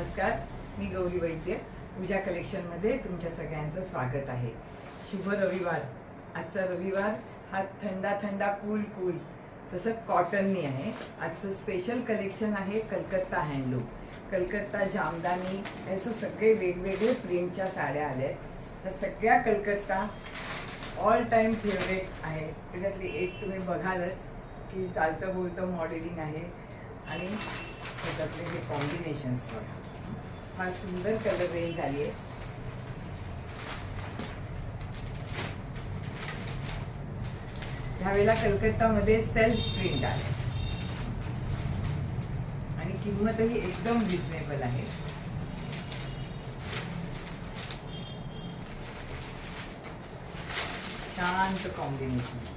नमस्कार, मी गौरी वैद्य. पूजा कलेक्शनमध्ये तुमच्या सगळ्यांचं स्वागत आहे. शुभ रविवार. आजचा रविवार हा थंडा थंडा कूल कूल तसं कॉटननी आहे. आजचं स्पेशल कलेक्शन आहे कलकत्ता हँडलूम. कलकत्ता जामदानी असं सगळे वेगवेगळे प्रिंटच्या साड्या आल्या आहेत. त्या सगळ्या कलकत्ता ऑल टाईम फेवरेट आहे. त्याच्यातली एक तुम्ही बघालच की चालतं बोलतं मॉडेलिंग आहे आणि त्याच्यातले हे कॉम्बिनेशन्स बघा. फार सुंदर कलर रेंज आली आहे. ह्यावेळेला कलकत्तामध्ये सेल्फ प्रिंट आहे आणि किंमतही एकदम रिझनेबल आहे. शांत कॉम्बिनेशन.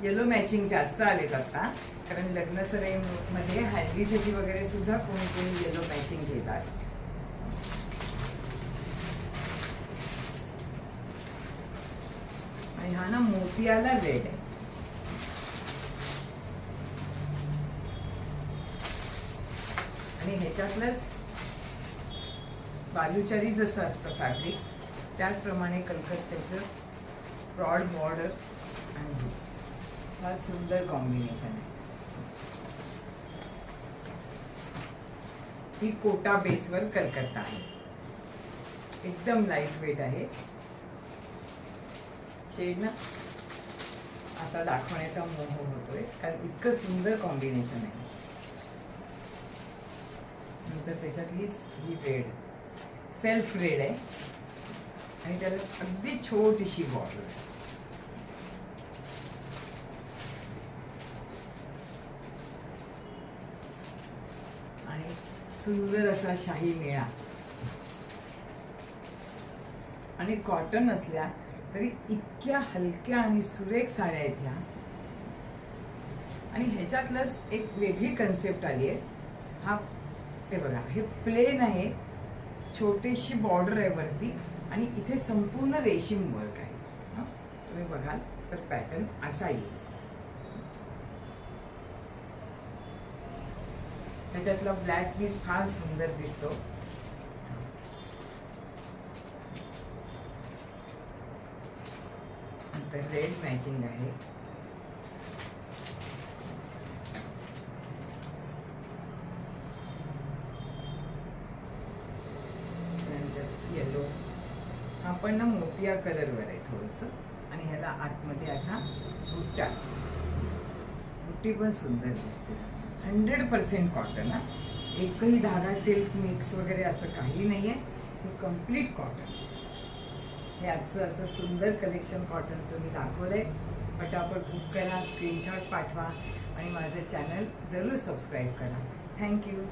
येलो मॅचिंग जास्त आलेत आता, कारण लग्न सराईमध्ये हळदीसाठी वगैरे सुद्धा कोणी कोणी येलो मॅचिंग घेतात. आणि हा ना मोतियाला रेड आहे. आणि ह्याच्यातलंच बालुचारी जसं असतं फॅब्रिक त्याचप्रमाणे कलकत्त्याचं ब्रॉड बॉर्डर आणि हा सुंदर कॉम्बिनेशन आहे. ही कोटा बेसवर कलकत्ता आहे. एकदम लाईट वेट आहे. शेड ना असा दाखवण्याचा मोह होतोय कारण इतकं सुंदर कॉम्बिनेशन आहे. नंतर त्याच्यातलीच ही रेड सेल्फ रेड आहे आणि त्याला अगदी छोटीशी बॉर्डर आहे. आणि सुंदर असा शाही मेळा. आणि कॉटन असल्या तरी इतक्या हलक्या आणि सुरेख साड्या आहेत ह्या. आणि ह्याच्यातलंच एक वेगळी कन्सेप्ट आली आहे. हा हे बघा, हे प्लेन आहे, छोटीशी बॉर्डर आहे वरती आणि इथे संपूर्ण रेशीम वर्क आहे. तुम्ही बघाल तर पॅटर्न असा येईल. त्याच्यातला ब्लॅक पीस फार सुंदर दिसतो. नंतर रेड मॅचिंग आहे. येलो हा पण ना मोतिया कलरवर आहे थोडंसं. आणि ह्याला आतमध्ये असा बुट्टा, बुट्टी पण सुंदर दिसते. 100% कॉटन. हा एकही धागा सिल्क मिक्स वगैरे असं काही नाही आहे. हे कम्प्लीट कॉटन. हे आजचं असं सुंदर कलेक्शन कॉटनचं मी दाखवलंय. पटापट बुक करा, स्क्रीनशॉट पाठवा आणि माझं चॅनल जरूर सबस्क्राईब करा. थँक्यू.